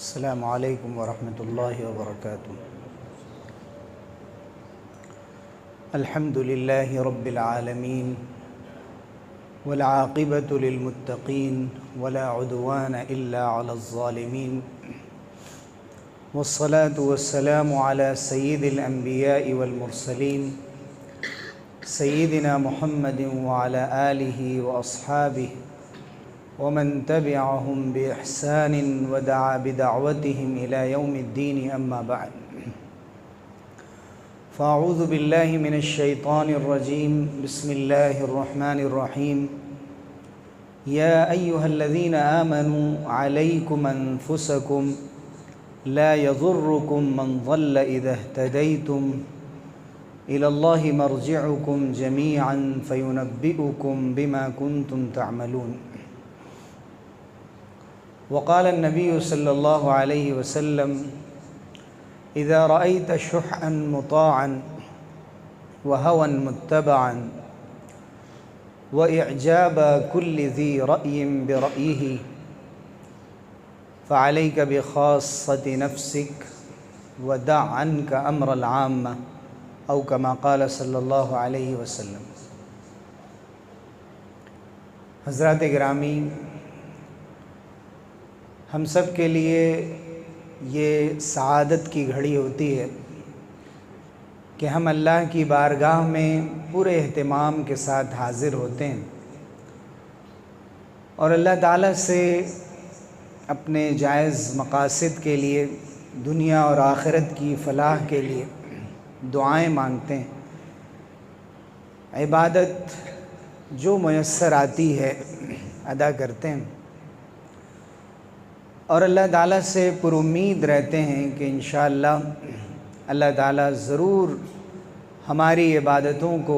السلام علیکم ورحمۃ اللہ وبرکاتہ۔ الحمد للہ رب العالمین والعاقبۃ للمتقین ولا عدوان الا علی الظالمین والصلاة والسلام علی سید الانبیاء والمرسلین سیدنا محمد وعلی آلہ واصحابہ ومن تبعهم بإحسان ودعا بدعوتهم إلى يوم الدين أما بعد فأعوذ بالله من الشيطان الرجيم بسم الله الرحمن الرحيم يا أيها الذين آمنوا عليكم أنفسكم لا يضركم من ضل إذا اهتديتم إلى الله مرجعكم جميعا فينبئكم بما كنتم تعملون۔ وقال النبي صلى الله عليه وسلم إذا رأيت شحا مطاعا وهوى متبعا وإعجاب كل ذي رأي برأيه فعليك بخاصة نفسك ودع عنك أمر العامة أو كما قال صلی اللہ علیہ وسلم۔ حضرات گرامی، ہم سب کے لیے یہ سعادت کی گھڑی ہوتی ہے کہ ہم اللہ کی بارگاہ میں پورے اہتمام کے ساتھ حاضر ہوتے ہیں اور اللہ تعالیٰ سے اپنے جائز مقاصد کے لیے، دنیا اور آخرت کی فلاح کے لیے دعائیں مانگتے ہیں۔ عبادت جو میسر آتی ہے ادا کرتے ہیں اور اللہ تعالیٰ سے پر امید رہتے ہیں کہ انشاءاللہ اللہ تعالیٰ ضرور ہماری عبادتوں کو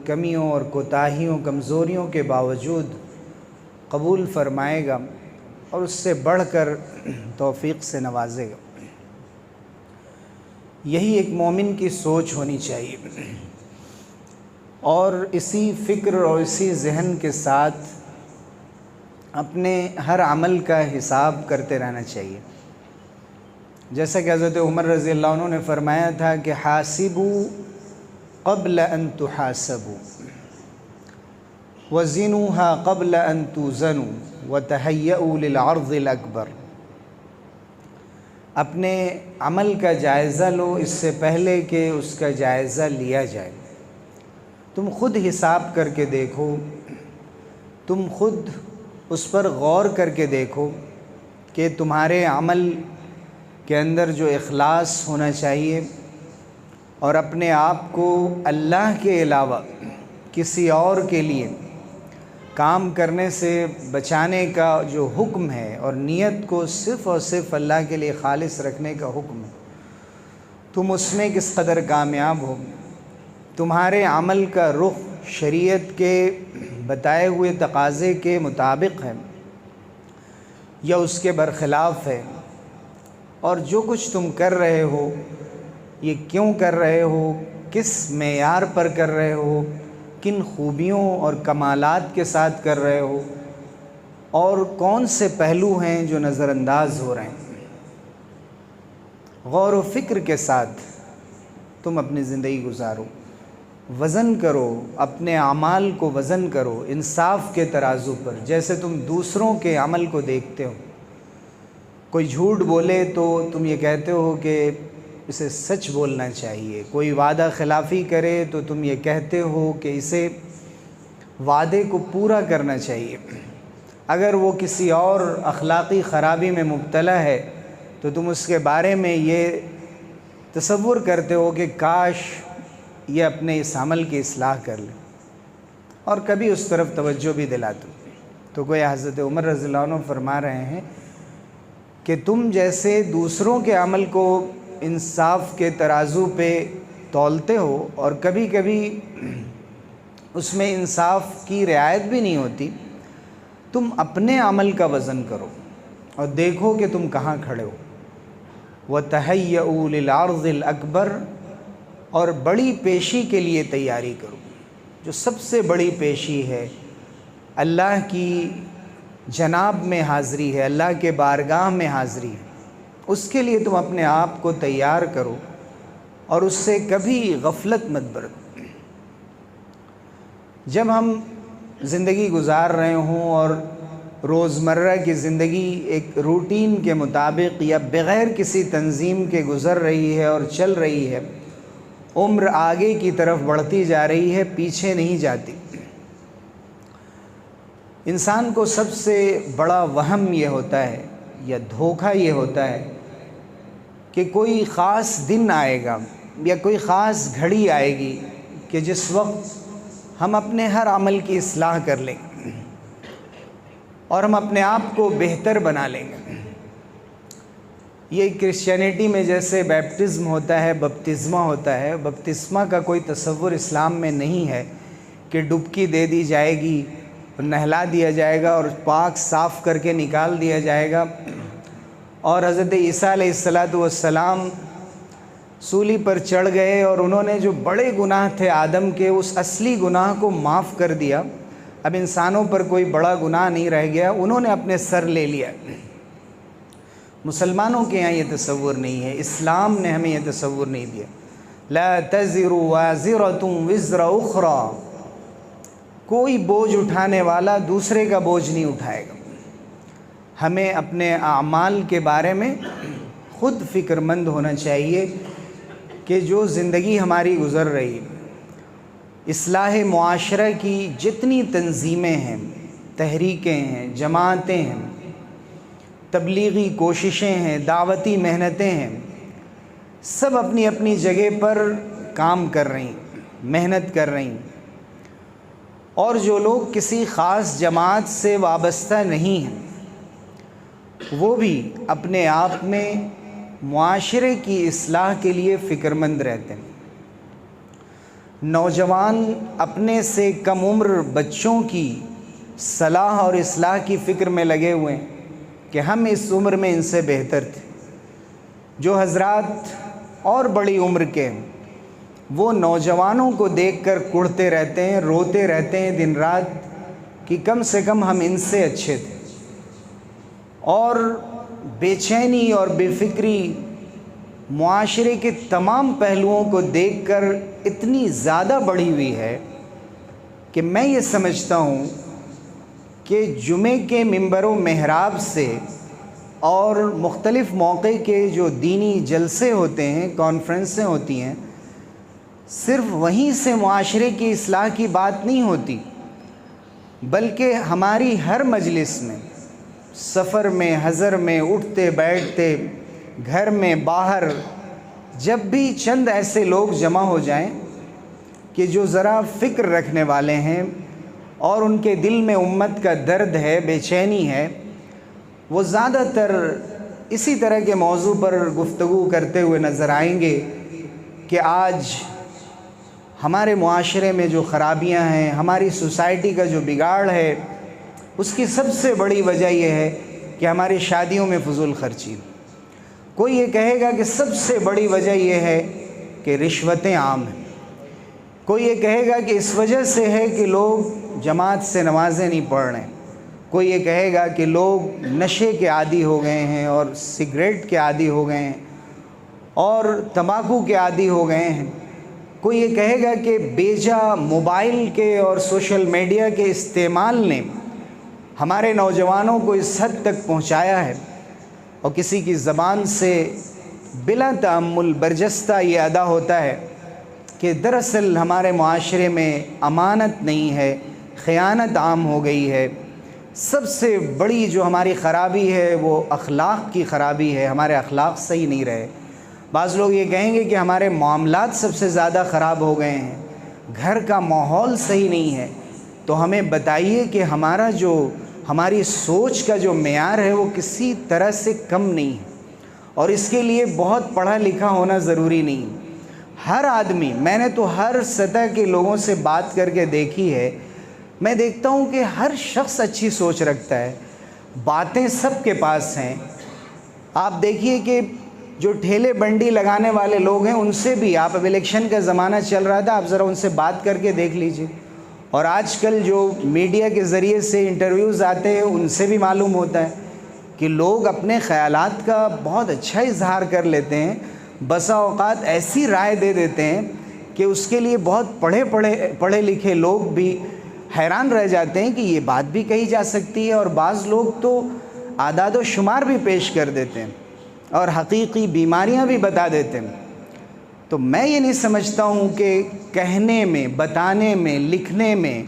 کمیوں اور کوتاہیوں، کمزوریوں کے باوجود قبول فرمائے گا اور اس سے بڑھ کر توفیق سے نوازے گا۔ یہی ایک مومن کی سوچ ہونی چاہیے اور اسی فکر اور اسی ذہن کے ساتھ اپنے ہر عمل کا حساب کرتے رہنا چاہیے۔ جیسا کہ حضرت عمر رضی اللہ عنہ نے فرمایا تھا کہ حاسبوا قبل ان تحاسبوا وزنوها قبل ان توزنوا وتہیئوا للعرض الاکبر۔ اپنے عمل کا جائزہ لو اس سے پہلے کہ اس کا جائزہ لیا جائے۔ تم خود حساب کر کے دیکھو، تم خود اس پر غور کر کے دیکھو کہ تمہارے عمل کے اندر جو اخلاص ہونا چاہیے اور اپنے آپ کو اللہ کے علاوہ کسی اور کے لیے کام کرنے سے بچانے کا جو حکم ہے اور نیت کو صرف اور صرف اللہ کے لیے خالص رکھنے کا حکم ہے، تم اس میں کس قدر کامیاب ہو، تمہارے عمل کا رخ شریعت کے بتائے ہوئے تقاضے کے مطابق ہے یا اس کے برخلاف ہے، اور جو کچھ تم کر رہے ہو یہ کیوں کر رہے ہو، کس معیار پر کر رہے ہو، کن خوبیوں اور کمالات کے ساتھ کر رہے ہو، اور کون سے پہلو ہیں جو نظر انداز ہو رہے ہیں۔ غور و فکر کے ساتھ تم اپنی زندگی گزارو، وزن کرو، اپنے اعمال کو وزن کرو انصاف کے ترازو پر، جیسے تم دوسروں کے عمل کو دیکھتے ہو۔ کوئی جھوٹ بولے تو تم یہ کہتے ہو کہ اسے سچ بولنا چاہیے، کوئی وعدہ خلافی کرے تو تم یہ کہتے ہو کہ اسے وعدے کو پورا کرنا چاہیے۔ اگر وہ کسی اور اخلاقی خرابی میں مبتلا ہے تو تم اس کے بارے میں یہ تصور کرتے ہو کہ کاش یہ اپنے اس عمل کی اصلاح کر لے، اور کبھی اس طرف توجہ بھی دلاتے ہو۔ تو گویا حضرت عمر رضی اللہ عنہ فرما رہے ہیں کہ تم جیسے دوسروں کے عمل کو انصاف کے ترازو پہ تولتے ہو اور کبھی کبھی اس میں انصاف کی رعایت بھی نہیں ہوتی، تم اپنے عمل کا وزن کرو اور دیکھو کہ تم کہاں کھڑے ہو۔ وَتَهَيَّئُوا لِلْعَرْضِ الْأَكْبَرِ، اور بڑی پیشی کے لیے تیاری کرو۔ جو سب سے بڑی پیشی ہے اللہ کی جناب میں حاضری ہے، اللہ کے بارگاہ میں حاضری ہے، اس کے لیے تم اپنے آپ کو تیار کرو اور اس سے کبھی غفلت مت برتو۔ جب ہم زندگی گزار رہے ہوں اور روزمرہ کی زندگی ایک روٹین کے مطابق یا بغیر کسی تنظیم کے گزر رہی ہے اور چل رہی ہے، عمر آگے کی طرف بڑھتی جا رہی ہے، پیچھے نہیں جاتی۔ انسان کو سب سے بڑا وہم یہ ہوتا ہے یا دھوکہ یہ ہوتا ہے کہ کوئی خاص دن آئے گا یا کوئی خاص گھڑی آئے گی کہ جس وقت ہم اپنے ہر عمل کی اصلاح کر لیں گے اور ہم اپنے آپ کو بہتر بنا لیں گے۔ یہ کرسچینٹی میں جیسے بیپٹزم ہوتا ہے، بپتسمہ ہوتا ہے، بپتسمہ کا کوئی تصور اسلام میں نہیں ہے کہ ڈبکی دے دی جائے گی، نہلا دیا جائے گا اور پاک صاف کر کے نکال دیا جائے گا، اور حضرت عیسیٰ علیہ السلام سولی پر چڑھ گئے اور انہوں نے جو بڑے گناہ تھے آدم کے، اس اصلی گناہ کو معاف کر دیا، اب انسانوں پر کوئی بڑا گناہ نہیں رہ گیا، انہوں نے اپنے سر لے لیا۔ مسلمانوں کے یہاں یہ تصور نہیں ہے، اسلام نے ہمیں یہ تصور نہیں دیا۔ لا تزر وازرۃ وزر اخری، کوئی بوجھ اٹھانے والا دوسرے کا بوجھ نہیں اٹھائے گا۔ ہمیں اپنے اعمال کے بارے میں خود فکر مند ہونا چاہیے کہ جو زندگی ہماری گزر رہی، اصلاح معاشرہ کی جتنی تنظیمیں ہیں، تحریکیں ہیں، جماعتیں ہیں، تبلیغی کوششیں ہیں، دعوتی محنتیں ہیں، سب اپنی اپنی جگہ پر کام کر رہی ہیں، محنت کر رہی ہیں، اور جو لوگ کسی خاص جماعت سے وابستہ نہیں ہیں وہ بھی اپنے آپ میں معاشرے کی اصلاح کے لیے فکر مند رہتے ہیں۔ نوجوان اپنے سے کم عمر بچوں کی صلاح اور اصلاح کی فکر میں لگے ہوئے ہیں کہ ہم اس عمر میں ان سے بہتر تھے۔ جو حضرات اور بڑی عمر کے ہیں وہ نوجوانوں کو دیکھ کر کڑھتے رہتے ہیں، روتے رہتے ہیں دن رات کہ کم سے کم ہم ان سے اچھے تھے، اور بے چینی اور بے فکری معاشرے کے تمام پہلوؤں کو دیکھ کر اتنی زیادہ بڑھی ہوئی ہے کہ میں یہ سمجھتا ہوں کہ جمعے کے ممبر و محراب سے اور مختلف موقع کے جو دینی جلسے ہوتے ہیں، کانفرنسیں ہوتی ہیں، صرف وہیں سے معاشرے کی اصلاح کی بات نہیں ہوتی، بلکہ ہماری ہر مجلس میں، سفر میں، حضر میں، اٹھتے بیٹھتے، گھر میں، باہر، جب بھی چند ایسے لوگ جمع ہو جائیں کہ جو ذرا فکر رکھنے والے ہیں اور ان کے دل میں امت کا درد ہے، بے چینی ہے، وہ زیادہ تر اسی طرح کے موضوع پر گفتگو کرتے ہوئے نظر آئیں گے کہ آج ہمارے معاشرے میں جو خرابیاں ہیں، ہماری سوسائٹی کا جو بگاڑ ہے، اس کی سب سے بڑی وجہ یہ ہے کہ ہماری شادیوں میں فضول خرچی۔ کوئی یہ کہے گا کہ سب سے بڑی وجہ یہ ہے کہ رشوتیں عام ہیں، کوئی یہ کہے گا کہ اس وجہ سے ہے کہ لوگ جماعت سے نمازیں نہیں پڑھ رہے ہیں، کوئی یہ کہے گا کہ لوگ نشے کے عادی ہو گئے ہیں اور سگریٹ کے عادی ہو گئے ہیں اور تمباکو کے عادی ہو گئے ہیں، کوئی یہ کہے گا کہ بیجا موبائل کے اور سوشل میڈیا کے استعمال نے ہمارے نوجوانوں کو اس حد تک پہنچایا ہے، اور کسی کی زبان سے بلا تأمل برجستہ یہ ادا ہوتا ہے کہ دراصل ہمارے معاشرے میں امانت نہیں ہے، خیانت عام ہو گئی ہے، سب سے بڑی جو ہماری خرابی ہے وہ اخلاق کی خرابی ہے، ہمارے اخلاق صحیح نہیں رہے۔ بعض لوگ یہ کہیں گے کہ ہمارے معاملات سب سے زیادہ خراب ہو گئے ہیں، گھر کا ماحول صحیح نہیں ہے، تو ہمیں بتائیے کہ ہماری سوچ کا جو معیار ہے وہ کسی طرح سے کم نہیں ہے، اور اس کے لیے بہت پڑھا لکھا ہونا ضروری نہیں۔ ہر آدمی، میں نے تو ہر سطح کے لوگوں سے بات کر کے دیکھی ہے، میں دیکھتا ہوں کہ ہر شخص اچھی سوچ رکھتا ہے، باتیں سب کے پاس ہیں۔ آپ دیکھیے کہ جو ٹھیلے بنڈی لگانے والے لوگ ہیں ان سے بھی، آپ اب الیکشن کا زمانہ چل رہا تھا، آپ ذرا ان سے بات کر کے دیکھ لیجئے، اور آج کل جو میڈیا کے ذریعے سے انٹرویوز آتے ہیں ان سے بھی معلوم ہوتا ہے کہ لوگ اپنے خیالات کا بہت اچھا اظہار کر لیتے ہیں، بسا اوقات ایسی رائے دے دیتے ہیں کہ اس کے لیے بہت پڑھے لکھے لوگ بھی حیران رہ جاتے ہیں کہ یہ بات بھی کہی جا سکتی ہے، اور بعض لوگ تو اعداد و شمار بھی پیش کر دیتے ہیں اور حقیقی بیماریاں بھی بتا دیتے ہیں۔ تو میں یہ نہیں سمجھتا ہوں کہ کہنے میں، بتانے میں، لکھنے میں،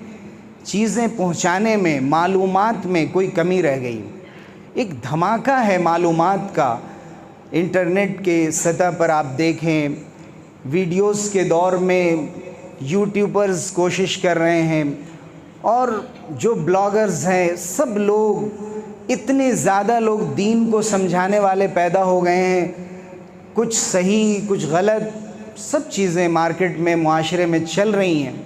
چیزیں پہنچانے میں، معلومات میں کوئی کمی رہ گئی۔ ایک دھماکہ ہے معلومات کا، انٹرنیٹ کے سطح پر آپ دیکھیں، ویڈیوز کے دور میں یوٹیوبرز کوشش کر رہے ہیں، اور جو بلاگرز ہیں، سب لوگ، اتنے زیادہ لوگ دین کو سمجھانے والے پیدا ہو گئے ہیں، کچھ صحیح کچھ غلط، سب چیزیں مارکیٹ میں، معاشرے میں چل رہی ہیں۔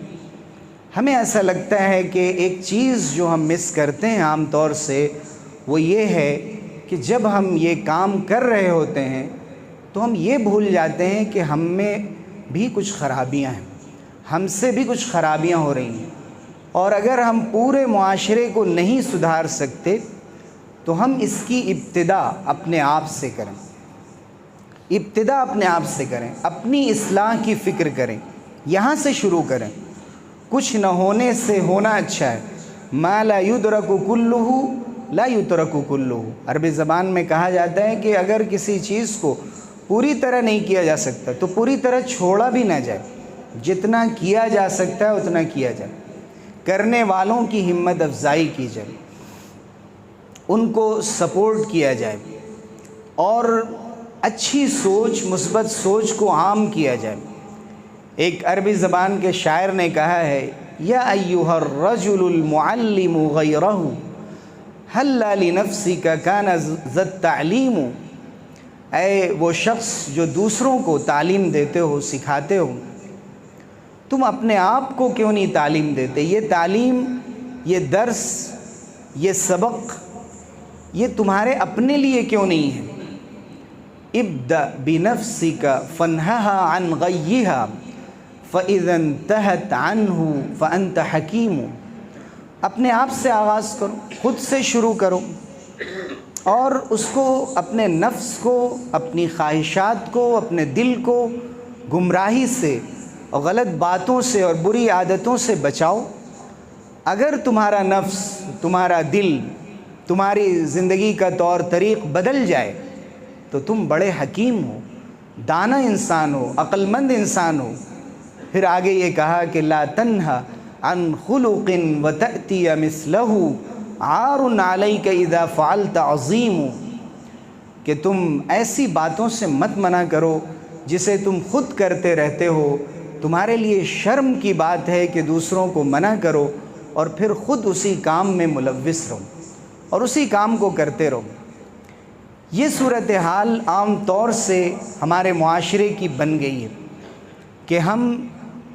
ہمیں ایسا لگتا ہے کہ ایک چیز جو ہم مس کرتے ہیں عام طور سے، وہ یہ ہے کہ جب ہم یہ کام کر رہے ہوتے ہیں تو ہم یہ بھول جاتے ہیں کہ ہم میں بھی کچھ خرابیاں ہیں، ہم سے بھی کچھ خرابیاں ہو رہی ہیں، اور اگر ہم پورے معاشرے کو نہیں سدھار سکتے تو ہم اس کی ابتدا اپنے آپ سے کریں، ابتدا اپنے آپ سے کریں، اپنی اصلاح کی فکر کریں، یہاں سے شروع کریں۔ کچھ نہ ہونے سے ہونا اچھا ہے۔ ما لا یدرک کلہ لا یترک کلہ، عربی زبان میں کہا جاتا ہے کہ اگر کسی چیز کو پوری طرح نہیں کیا جا سکتا تو پوری طرح چھوڑا بھی نہ جائے، جتنا کیا جا سکتا ہے اتنا کیا جائے، کرنے والوں کی ہمت افزائی کی جائے، ان کو سپورٹ کیا جائے، اور اچھی سوچ، مثبت سوچ کو عام کیا جائے۔ ایک عربی زبان کے شاعر نے کہا ہے، یا ایھا الرجل المعلم غیرہ ہلا لنفسک کان ذا التعلیم، اے وہ شخص جو دوسروں کو تعلیم دیتے ہو، سکھاتے ہو، تم اپنے آپ کو کیوں نہیں تعلیم دیتے؟ یہ تعلیم، یہ درس، یہ سبق، یہ تمہارے اپنے لیے کیوں نہیں ہے؟ ابدأ بنفسک فانہھا عن غیھا فاذا انتہت عنہ فانت حکیم، اپنے آپ سے آغاز کرو، خود سے شروع کرو، اور اس کو، اپنے نفس کو، اپنی خواہشات کو، اپنے دل کو گمراہی سے اور غلط باتوں سے اور بری عادتوں سے بچاؤ۔ اگر تمہارا نفس، تمہارا دل، تمہاری زندگی کا طور طریق بدل جائے تو تم بڑے حکیم ہو، دانا انسان ہو، عقل مند انسان ہو۔ پھر آگے یہ کہا کہ لا تنہا عن خلق وتأتی مثلہ عار علیک اذا فعلت عظیم، کہ تم ایسی باتوں سے مت منع کرو جسے تم خود کرتے رہتے ہو، تمہارے لیے شرم کی بات ہے کہ دوسروں کو منع کرو اور پھر خود اسی کام میں ملوث رہو اور اسی کام کو کرتے رہو۔ یہ صورتحال عام طور سے ہمارے معاشرے کی بن گئی ہے کہ ہم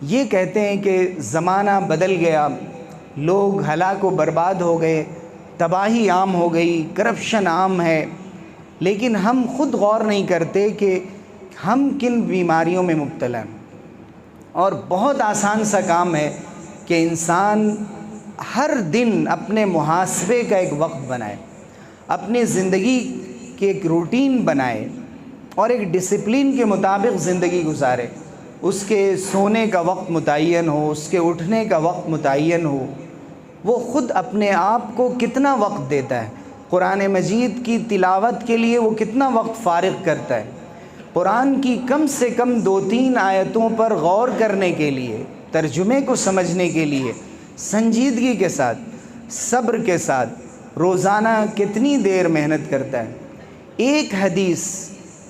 یہ کہتے ہیں کہ زمانہ بدل گیا، لوگ ہلاک و برباد ہو گئے، تباہی عام ہو گئی، کرپشن عام ہے، لیکن ہم خود غور نہیں کرتے کہ ہم کن بیماریوں میں مبتلا ہیں۔ اور بہت آسان سا کام ہے کہ انسان ہر دن اپنے محاسبے کا ایک وقت بنائے، اپنی زندگی کی ایک روٹین بنائے اور ایک ڈسپلن کے مطابق زندگی گزارے۔ اس کے سونے کا وقت متعین ہو، اس کے اٹھنے کا وقت متعین ہو، وہ خود اپنے آپ کو کتنا وقت دیتا ہے، قرآن مجید کی تلاوت کے لیے وہ کتنا وقت فارغ کرتا ہے، قرآن کی کم سے کم 2-3 آیتوں پر غور کرنے کے لیے، ترجمے کو سمجھنے کے لیے سنجیدگی کے ساتھ، صبر کے ساتھ روزانہ کتنی دیر محنت کرتا ہے۔ ایک حدیث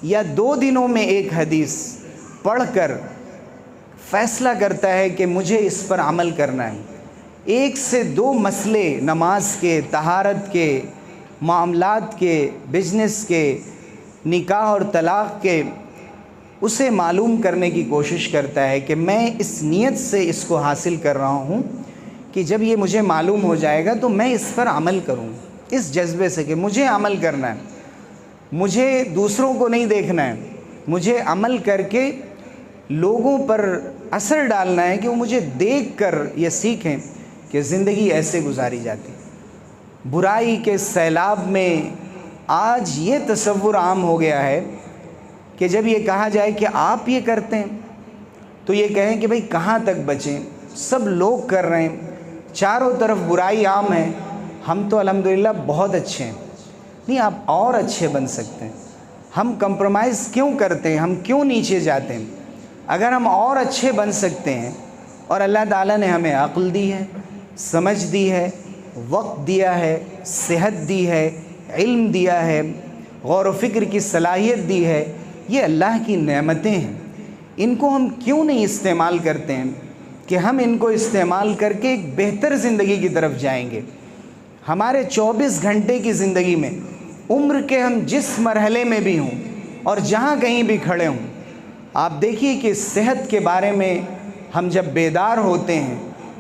یا 2 دنوں میں ایک حدیث پڑھ کر فیصلہ کرتا ہے کہ مجھے اس پر عمل کرنا ہے۔ 1 سے 2 مسئلے، نماز کے، طہارت کے، معاملات کے، بزنس کے، نکاح اور طلاق کے، اسے معلوم کرنے کی کوشش کرتا ہے کہ میں اس نیت سے اس کو حاصل کر رہا ہوں کہ جب یہ مجھے معلوم ہو جائے گا تو میں اس پر عمل کروں، اس جذبے سے کہ مجھے عمل کرنا ہے، مجھے دوسروں کو نہیں دیکھنا ہے، مجھے عمل کر کے لوگوں پر اثر ڈالنا ہے کہ وہ مجھے دیکھ کر یہ سیکھیں کہ زندگی ایسے گزاری جاتی۔ برائی کے سیلاب میں آج یہ تصور عام ہو گیا ہے کہ جب یہ کہا جائے کہ آپ یہ کرتے ہیں تو یہ کہیں کہ بھئی کہاں تک بچیں، سب لوگ کر رہے ہیں، چاروں طرف برائی عام ہے، ہم تو الحمدللہ بہت اچھے ہیں۔ نہیں، آپ اور اچھے بن سکتے ہیں۔ ہم کمپرومائز کیوں کرتے ہیں، ہم کیوں نیچے جاتے ہیں؟ اگر ہم اور اچھے بن سکتے ہیں، اور اللہ تعالیٰ نے ہمیں عقل دی ہے، سمجھ دی ہے، وقت دیا ہے، صحت دی ہے، علم دیا ہے، غور و فکر کی صلاحیت دی ہے، یہ اللہ کی نعمتیں ہیں، ان کو ہم کیوں نہیں استعمال کرتے ہیں کہ ہم ان کو استعمال کر کے ایک بہتر زندگی کی طرف جائیں گے۔ ہمارے 24 گھنٹے کی زندگی میں عمر کے ہم جس مرحلے میں بھی ہوں اور جہاں کہیں بھی کھڑے ہوں، آپ دیکھیے کہ صحت کے بارے میں ہم جب بیدار ہوتے ہیں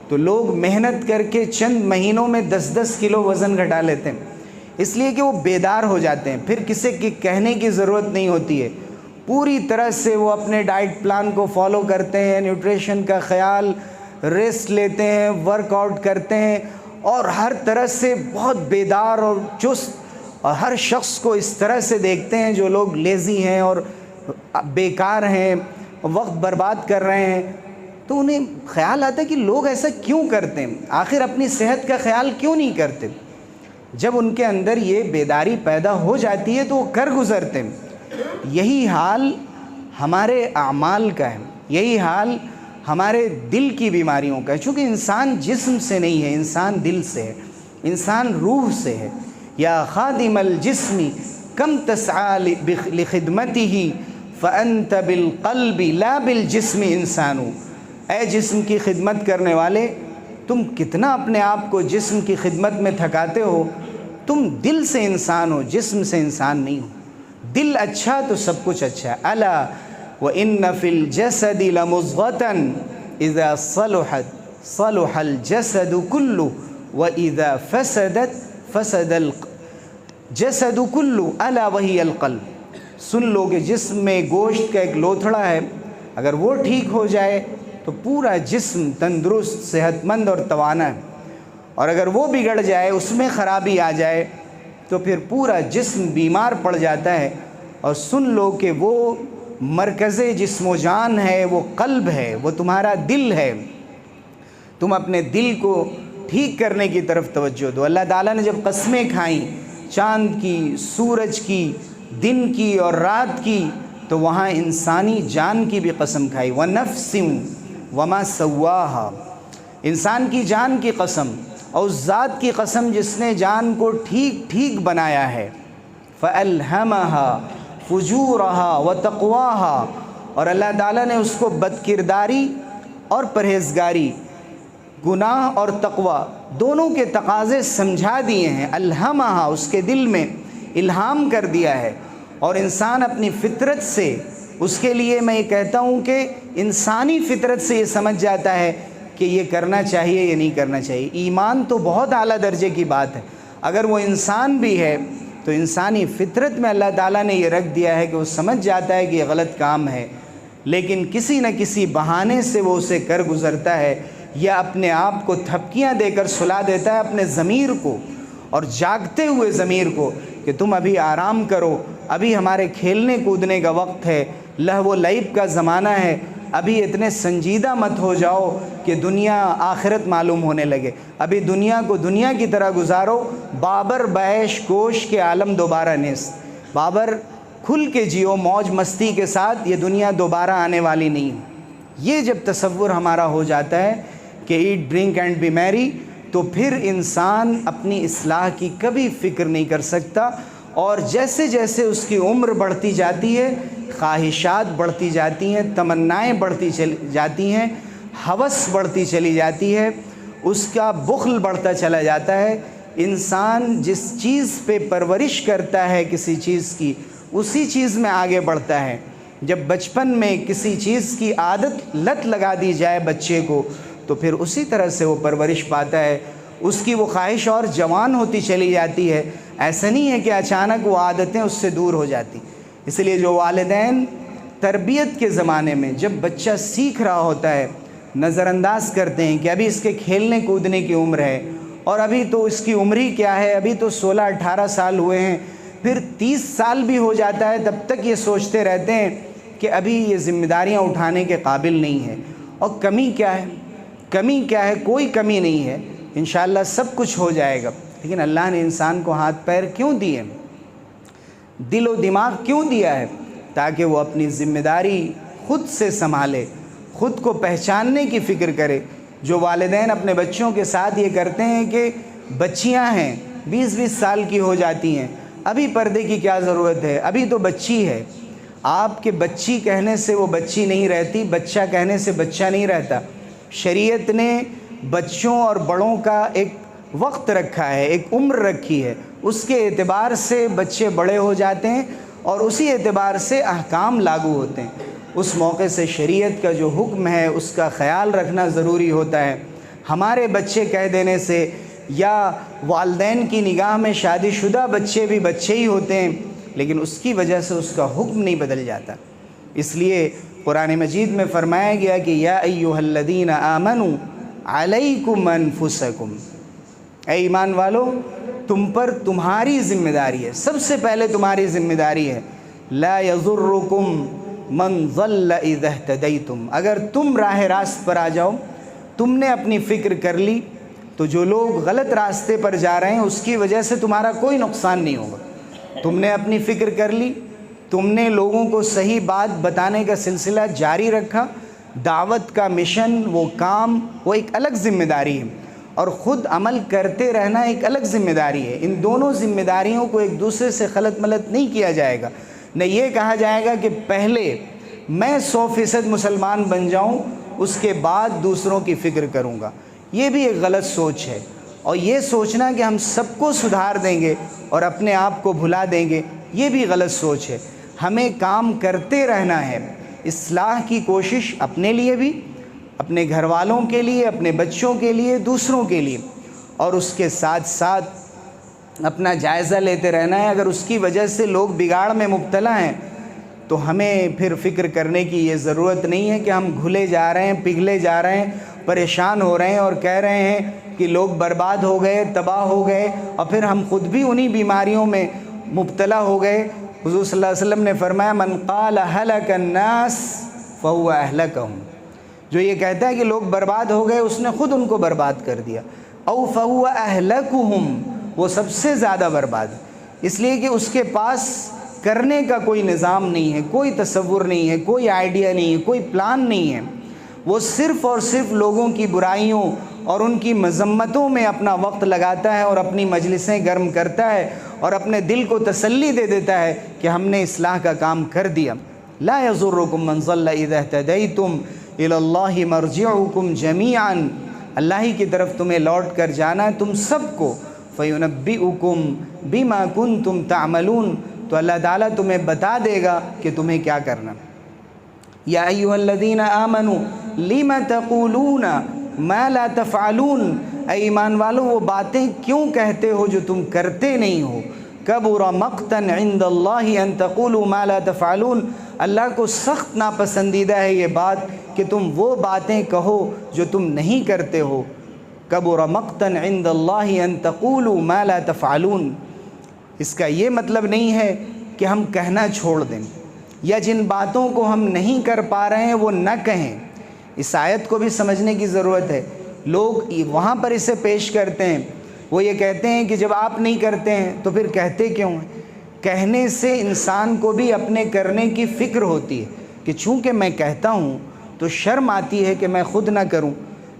تو لوگ محنت کر کے چند مہینوں میں 10-10 کلو وزن گھٹا لیتے ہیں، اس لیے کہ وہ بیدار ہو جاتے ہیں، پھر کسی کی کہنے کی ضرورت نہیں ہوتی ہے، پوری طرح سے وہ اپنے ڈائٹ پلان کو فالو کرتے ہیں، نیوٹریشن کا خیال، ریسٹ لیتے ہیں، ورک آؤٹ کرتے ہیں، اور ہر طرح سے بہت بیدار اور چست، اور ہر شخص کو اس طرح سے دیکھتے ہیں جو لوگ لیزی ہیں اور بیکار ہیں، وقت برباد کر رہے ہیں، تو انہیں خیال آتا ہے کہ لوگ ایسا کیوں کرتے ہیں، آخر اپنی صحت کا خیال کیوں نہیں کرتے؟ جب ان کے اندر یہ بیداری پیدا ہو جاتی ہے تو وہ کر گزرتے ہیں۔ یہی حال ہمارے اعمال کا ہے، یہی حال ہمارے دل کی بیماریوں کا ہے، چونکہ انسان جسم سے نہیں ہے، انسان دل سے ہے، انسان روح سے ہے۔ یا خادم الجسم کم تسعى لخدمته فانت بالقلب لا بالجسم انسان۔ اے جسم کی خدمت کرنے والے، تم کتنا اپنے آپ کو جسم کی خدمت میں تھکاتے ہو، تم دل سے انسان ہو، جسم سے انسان نہیں ہو۔ دل اچھا تو سب کچھ اچھا ہے۔ الا وان فی الجسد لمضغة اذا صلحت صلح الجسد كله واذا فسدت فسد الجسد كله الا وهي القلب۔ سن لو کہ جسم میں گوشت کا ایک لوتھڑا ہے، اگر وہ ٹھیک ہو جائے تو پورا جسم تندرست، صحت مند اور توانا ہے، اور اگر وہ بگڑ جائے، اس میں خرابی آ جائے تو پھر پورا جسم بیمار پڑ جاتا ہے۔ اور سن لو کہ وہ مرکز جسم و جان ہے، وہ قلب ہے، وہ تمہارا دل ہے، تم اپنے دل کو ٹھیک کرنے کی طرف توجہ دو۔ اللہ تعالیٰ نے جب قسمیں کھائیں چاند کی، سورج کی، دن کی اور رات کی، تو وہاں انسانی جان کی بھی قسم کھائی۔ وَنَفْسٍ وَمَا سَوَّاهَا، انسان کی جان کی قسم، اور اس ذات کی قسم جس نے جان کو ٹھیک ٹھیک بنایا ہے۔ فَأَلْهَمَهَا فُجُورَهَا وَتَقْوَاهَا، اور اللہ تعالیٰ نے اس کو بدکرداری اور پرہیزگاری، گناہ اور تقوی دونوں کے تقاضے سمجھا دیے ہیں۔ الہمہا، اس کے دل میں الہام کر دیا ہے، اور انسان اپنی فطرت سے، اس کے لیے میں یہ کہتا ہوں کہ انسانی فطرت سے یہ سمجھ جاتا ہے کہ یہ کرنا چاہیے یا نہیں کرنا چاہیے۔ ایمان تو بہت اعلیٰ درجے کی بات ہے، اگر وہ انسان بھی ہے تو انسانی فطرت میں اللہ تعالیٰ نے یہ رکھ دیا ہے کہ وہ سمجھ جاتا ہے کہ یہ غلط کام ہے، لیکن کسی نہ کسی بہانے سے وہ اسے کر گزرتا ہے، یا اپنے آپ کو تھپکیاں دے کر سلا دیتا ہے اپنے ضمیر کو، اور جاگتے ہوئے ضمیر کو، کہ تم ابھی آرام کرو، ابھی ہمارے کھیلنے کودنے کا وقت ہے، لہو و لعب کا زمانہ ہے، ابھی اتنے سنجیدہ مت ہو جاؤ کہ دنیا آخرت معلوم ہونے لگے، ابھی دنیا کو دنیا کی طرح گزارو، بابر بیش کوش کے عالم دوبارہ نیست، بابر کھل کے جیو موج مستی کے ساتھ، یہ دنیا دوبارہ آنے والی نہیں۔ یہ جب تصور ہمارا ہو جاتا ہے کہ ایٹ ڈرنک اینڈ بی میری، تو پھر انسان اپنی اصلاح کی کبھی فکر نہیں کر سکتا، اور جیسے جیسے اس کی عمر بڑھتی جاتی ہے، خواہشات بڑھتی جاتی ہیں، تمنائیں بڑھتی چلی جاتی ہیں، ہوس بڑھتی چلی جاتی ہے، اس کا بخل بڑھتا چلا جاتا ہے۔ انسان جس چیز پہ پرورش کرتا ہے کسی چیز کی، اسی چیز میں آگے بڑھتا ہے۔ جب بچپن میں کسی چیز کی عادت لت لگا دی جائے بچے کو، تو پھر اسی طرح سے وہ پرورش پاتا ہے، اس کی وہ خواہش اور جوان ہوتی چلی جاتی ہے۔ ایسا نہیں ہے کہ اچانک وہ عادتیں اس سے دور ہو جاتی۔ اس لیے جو والدین تربیت کے زمانے میں جب بچہ سیکھ رہا ہوتا ہے، نظر انداز کرتے ہیں کہ ابھی اس کے کھیلنے کودنے کی عمر ہے، اور ابھی تو اس کی عمر ہی کیا ہے، ابھی تو 16-18 سال ہوئے ہیں، پھر 30 سال بھی ہو جاتا ہے تب تک یہ سوچتے رہتے ہیں کہ ابھی یہ ذمہ داریاں اٹھانے کے قابل نہیں ہے. اور کمی کیا ہے؟ کمی کیا ہے؟ کوئی کمی نہیں ہے، انشاءاللہ سب کچھ ہو جائے گا. لیکن اللہ نے انسان کو ہاتھ پیر کیوں دیے، دل و دماغ کیوں دیا ہے؟ تاکہ وہ اپنی ذمہ داری خود سے سنبھالے، خود کو پہچاننے کی فکر کرے. جو والدین اپنے بچوں کے ساتھ یہ کرتے ہیں کہ بچیاں ہیں 20-20 سال کی ہو جاتی ہیں، ابھی پردے کی کیا ضرورت ہے، ابھی تو بچی ہے. آپ کے بچی کہنے سے وہ بچی نہیں رہتی، بچہ کہنے سے بچہ نہیں رہتا. شریعت نے بچوں اور بڑوں کا ایک وقت رکھا ہے، ایک عمر رکھی ہے، اس کے اعتبار سے بچے بڑے ہو جاتے ہیں اور اسی اعتبار سے احکام لاگو ہوتے ہیں. اس موقع سے شریعت کا جو حکم ہے اس کا خیال رکھنا ضروری ہوتا ہے. ہمارے بچے کہہ دینے سے یا والدین کی نگاہ میں شادی شدہ بچے بھی بچے ہی ہوتے ہیں، لیکن اس کی وجہ سے اس کا حکم نہیں بدل جاتا. اس لیے قرآن مجید میں فرمایا گیا کہ یا ایھا الذین آمنوا علیکم انفسکم، اے ایمان والو تم پر تمہاری ذمہ داری ہے، سب سے پہلے تمہاری ذمہ داری ہے. لا یضرکم من ضل اذا اہتدیتم، اگر تم راہ راست پر آ جاؤ، تم نے اپنی فکر کر لی تو جو لوگ غلط راستے پر جا رہے ہیں اس کی وجہ سے تمہارا کوئی نقصان نہیں ہوگا. تم نے اپنی فکر کر لی، تم نے لوگوں کو صحیح بات بتانے کا سلسلہ جاری رکھا. دعوت کا مشن، وہ کام، وہ ایک الگ ذمہ داری ہے، اور خود عمل کرتے رہنا ایک الگ ذمہ داری ہے. ان دونوں ذمہ داریوں کو ایک دوسرے سے خلط ملط نہیں کیا جائے گا. نہ یہ کہا جائے گا کہ پہلے میں 100% مسلمان بن جاؤں اس کے بعد دوسروں کی فکر کروں گا. یہ بھی ایک غلط سوچ ہے. اور یہ سوچنا کہ ہم سب کو سدھار دیں گے اور اپنے آپ کو بھلا دیں گے، یہ بھی غلط سوچ ہے. ہمیں کام کرتے رہنا ہے، اصلاح کی کوشش اپنے لیے بھی، اپنے گھر والوں کے لیے، اپنے بچوں کے لیے، دوسروں کے لیے، اور اس کے ساتھ ساتھ اپنا جائزہ لیتے رہنا ہے. اگر اس کی وجہ سے لوگ بگاڑ میں مبتلا ہیں تو ہمیں پھر فکر کرنے کی یہ ضرورت نہیں ہے کہ ہم گھلے جا رہے ہیں، پگھلے جا رہے ہیں، پریشان ہو رہے ہیں اور کہہ رہے ہیں کہ لوگ برباد ہو گئے، تباہ ہو گئے، اور پھر ہم خود بھی انہی بیماریوں میں مبتلا ہو گئے. حضور صلی اللہ علیہ وسلم نے فرمایا من قال ہلک الناس فہو اہلکہم، جو یہ کہتا ہے کہ لوگ برباد ہو گئے اس نے خود ان کو برباد کر دیا. او فہو اہلکہم، وہ سب سے زیادہ برباد، اس لیے کہ اس کے پاس کرنے کا کوئی نظام نہیں ہے، کوئی تصور نہیں ہے، کوئی آئیڈیا نہیں ہے، کوئی پلان نہیں ہے. وہ صرف اور صرف لوگوں کی برائیوں اور ان کی مذمتوں میں اپنا وقت لگاتا ہے اور اپنی مجلسیں گرم کرتا ہے اور اپنے دل کو تسلی دے دیتا ہے کہ ہم نے اصلاح کا کام کر دیا. لا یضرکم من ضل اذا اہتدیتم الی اللہ مرجعکم جمیعا، اللہ ہی کی طرف تمہیں لوٹ کر جانا ہے تم سب کو. فینبئکم بما کنتم تعملون، تو اللہ تعالیٰ تمہیں بتا دے گا کہ تمہیں کیا کرنا. یا ایھا الذین آمنوا لم تقولون ما لا تفعلون، اے ایمان والو وہ باتیں کیوں کہتے ہو جو تم کرتے نہیں ہو. کبر مقتا عند اللہ ان تقولوا ما لا تفعلون، اللہ کو سخت ناپسندیدہ ہے یہ بات کہ تم وہ باتیں کہو جو تم نہیں کرتے ہو. کبر مقتا عند اللہ ان تقولوا ما لا تفعلون، اس کا یہ مطلب نہیں ہے کہ ہم کہنا چھوڑ دیں یا جن باتوں کو ہم نہیں کر پا رہے ہیں وہ نہ کہیں. اس آیت کو بھی سمجھنے کی ضرورت ہے. لوگ وہاں پر اسے پیش کرتے ہیں، وہ یہ کہتے ہیں کہ جب آپ نہیں کرتے ہیں تو پھر کہتے کیوں ہیں. کہنے سے انسان کو بھی اپنے کرنے کی فکر ہوتی ہے کہ چونکہ میں کہتا ہوں تو شرم آتی ہے کہ میں خود نہ کروں.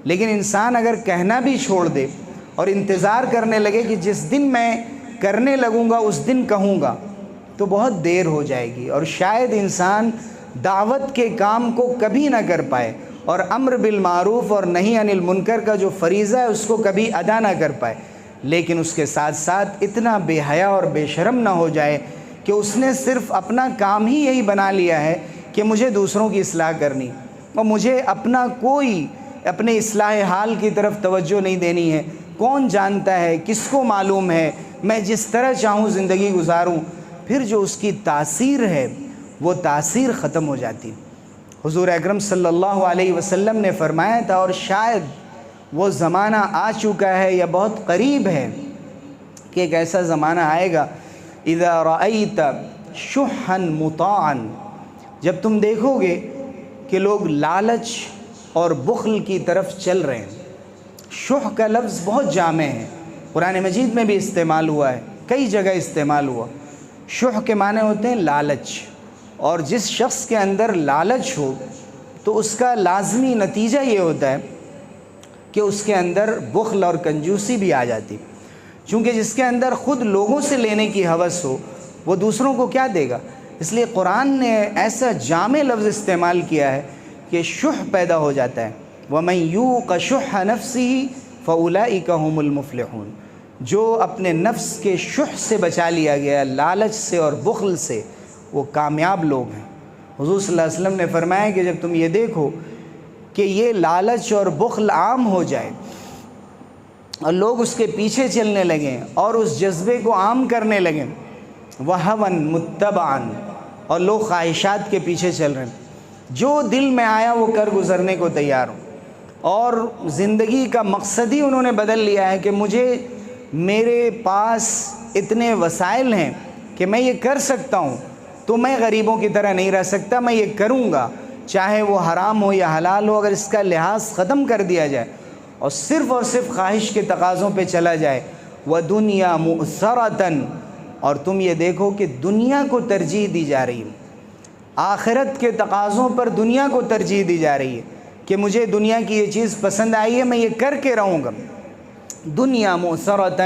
لیکن انسان اگر کہنا بھی چھوڑ دے اور انتظار کرنے لگے کہ جس دن میں کرنے لگوں گا اس دن کہوں گا، تو بہت دیر ہو جائے گی اور شاید انسان دعوت کے کام کو کبھی نہ کر پائے اور امر بالمعروف اور نہی عن المنکر کا جو فریضہ ہے اس کو کبھی ادا نہ کر پائے. لیکن اس کے ساتھ ساتھ اتنا بے حیا اور بے شرم نہ ہو جائے کہ اس نے صرف اپنا کام ہی یہی بنا لیا ہے کہ مجھے دوسروں کی اصلاح کرنی اور مجھے اپنے اصلاح حال کی طرف توجہ نہیں دینی ہے. کون جانتا ہے، کس کو معلوم ہے، میں جس طرح چاہوں زندگی گزاروں. پھر جو اس کی تاثیر ہے وہ تاثیر ختم ہو جاتی. حضور اکرم صلی اللہ علیہ وسلم نے فرمایا تھا، اور شاید وہ زمانہ آ چکا ہے یا بہت قریب ہے کہ ایک ایسا زمانہ آئے گا اذا رأیت شحا مطاعا، جب تم دیکھو گے کہ لوگ لالچ اور بخل کی طرف چل رہے ہیں۔ شح کا لفظ بہت جامع ہے، قرآن مجید میں بھی استعمال ہوا ہے، کئی جگہ استعمال ہوا۔ شح کے معنی ہوتے ہیں لالچ، اور جس شخص کے اندر لالچ ہو تو اس کا لازمی نتیجہ یہ ہوتا ہے کہ اس کے اندر بخل اور کنجوسی بھی آ جاتی، چونکہ جس کے اندر خود لوگوں سے لینے کی ہوس ہو وہ دوسروں کو کیا دے گا۔ اس لیے قرآن نے ایسا جامع لفظ استعمال کیا ہے کہ شح پیدا ہو جاتا ہے۔ وَمَن يُوقَ شُحَّ نَفْسِهِ فَأُولَئِكَ هُمُ الْمُفْلِحُونَ، جو اپنے نفس کے شح سے بچا لیا گیا، لالچ سے اور بخل سے، وہ کامیاب لوگ ہیں۔ حضور صلی اللہ علیہ وسلم نے فرمایا کہ جب تم یہ دیکھو کہ یہ لالچ اور بخل عام ہو جائے اور لوگ اس کے پیچھے چلنے لگیں اور اس جذبے کو عام کرنے لگیں، وَهَوًا مُتَّبَعًا، اور لوگ خواہشات کے پیچھے چل رہے ہیں، جو دل میں آیا وہ کر گزرنے کو تیار ہوں، اور زندگی کا مقصد ہی انہوں نے بدل لیا ہے کہ میرے پاس اتنے وسائل ہیں کہ میں یہ کر سکتا ہوں، تو میں غریبوں کی طرح نہیں رہ سکتا، میں یہ کروں گا، چاہے وہ حرام ہو یا حلال ہو، اگر اس کا لحاظ ختم کر دیا جائے اور صرف خواہش کے تقاضوں پہ چلا جائے۔ وَدُنْيَا مُؤْثَرَةً، اور تم یہ دیکھو کہ دنیا کو ترجیح دی جا رہی ہے، آخرت کے تقاضوں پر دنیا کو ترجیح دی جا رہی ہے کہ مجھے دنیا کی یہ چیز پسند آئی ہے، میں یہ کر کے رہوں گا۔ دنیا مؤثرۃ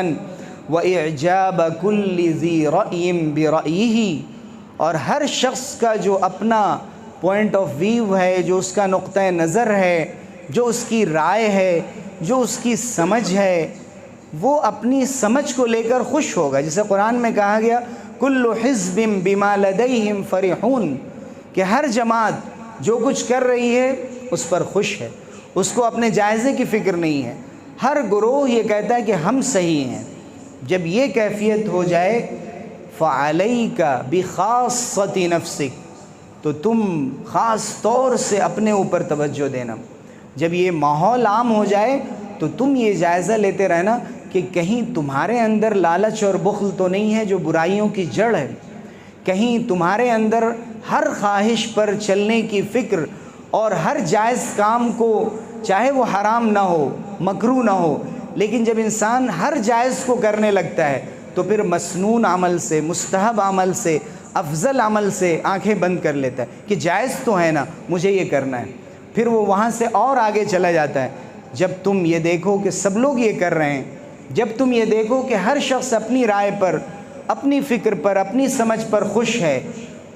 وإعجاب كل ذی رأی برأیہ، اور ہر شخص کا جو اپنا پوائنٹ آف ویو ہے، جو اس کا نقطہ نظر ہے، جو اس کی رائے ہے، جو اس کی سمجھ ہے، وہ اپنی سمجھ کو لے کر خوش ہوگا۔ جسے قرآن میں کہا گیا کل حزب بما لدیہم فرحون، کہ ہر جماعت جو کچھ کر رہی ہے اس پر خوش ہے، اس کو اپنے جائزے کی فکر نہیں ہے، ہر گروہ یہ کہتا ہے کہ ہم صحیح ہیں۔ جب یہ کیفیت ہو جائے فعلیک بخاصۃ نفسک، تو تم خاص طور سے اپنے اوپر توجہ دینا۔ جب یہ ماحول عام ہو جائے تو تم یہ جائزہ لیتے رہنا کہ کہیں تمہارے اندر لالچ اور بخل تو نہیں ہے جو برائیوں کی جڑ ہے، کہیں تمہارے اندر ہر خواہش پر چلنے کی فکر اور ہر جائز کام کو، چاہے وہ حرام نہ ہو، مکروہ نہ ہو، لیکن جب انسان ہر جائز کو کرنے لگتا ہے تو پھر مسنون عمل سے، مستحب عمل سے، افضل عمل سے آنکھیں بند کر لیتا ہے کہ جائز تو ہے نا، مجھے یہ کرنا ہے، پھر وہ وہاں سے اور آگے چلا جاتا ہے۔ جب تم یہ دیکھو کہ سب لوگ یہ کر رہے ہیں، جب تم یہ دیکھو کہ ہر شخص اپنی رائے پر، اپنی فکر پر، اپنی سمجھ پر خوش ہے،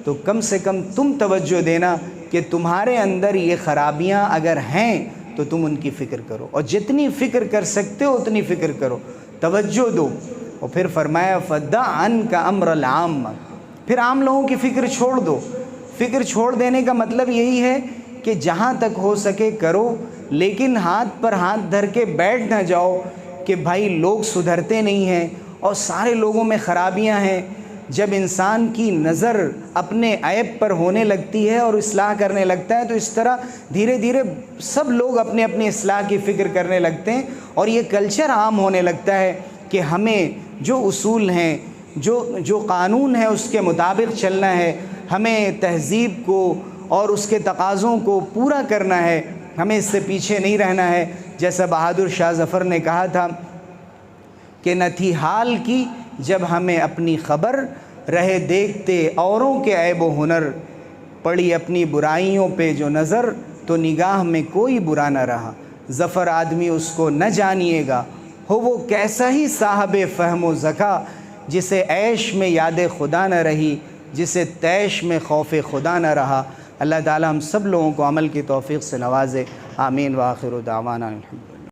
تو کم سے کم تم توجہ دینا کہ تمہارے اندر یہ خرابیاں اگر ہیں تو تم ان کی فکر کرو، اور جتنی فکر کر سکتے ہو اتنی فکر کرو، توجہ دو۔ اور پھر فرمایا فَدَعْ عَنْكَ أَمْرَ الْعَامَّةِ، پھر عام لوگوں کی فکر چھوڑ دو۔ فکر چھوڑ دینے کا مطلب یہی ہے کہ جہاں تک ہو سکے کرو، لیکن ہاتھ پر ہاتھ دھر کے بیٹھ نہ جاؤ کہ بھائی لوگ سدھرتے نہیں ہیں اور سارے لوگوں میں خرابیاں ہیں۔ جب انسان کی نظر اپنے عیب پر ہونے لگتی ہے اور اصلاح کرنے لگتا ہے تو اس طرح دھیرے دھیرے سب لوگ اپنے اپنی اصلاح کی فکر کرنے لگتے ہیں، اور یہ کلچر عام ہونے لگتا ہے کہ ہمیں جو اصول ہیں، جو قانون ہے اس کے مطابق چلنا ہے، ہمیں تہذیب کو اور اس کے تقاضوں کو پورا کرنا ہے، ہمیں اس سے پیچھے نہیں رہنا ہے۔ جیسا بہادر شاہ ظفر نے کہا تھا کہ نہ تھی حال کی جب ہمیں اپنی خبر، رہے دیکھتے اوروں کے عیب و ہنر، پڑی اپنی برائیوں پہ جو نظر تو نگاہ میں کوئی برا نہ رہا، ظفر آدمی اس کو نہ جانیے گا، ہو وہ کیسا ہی صاحب فہم و ذکا، جسے عیش میں یاد خدا نہ رہی، جسے تیش میں خوف خدا نہ رہا۔ اللہ تعالی ہم سب لوگوں کو عمل کی توفیق سے نوازے، آمین۔ وآخر دعوانا الحمد للہ۔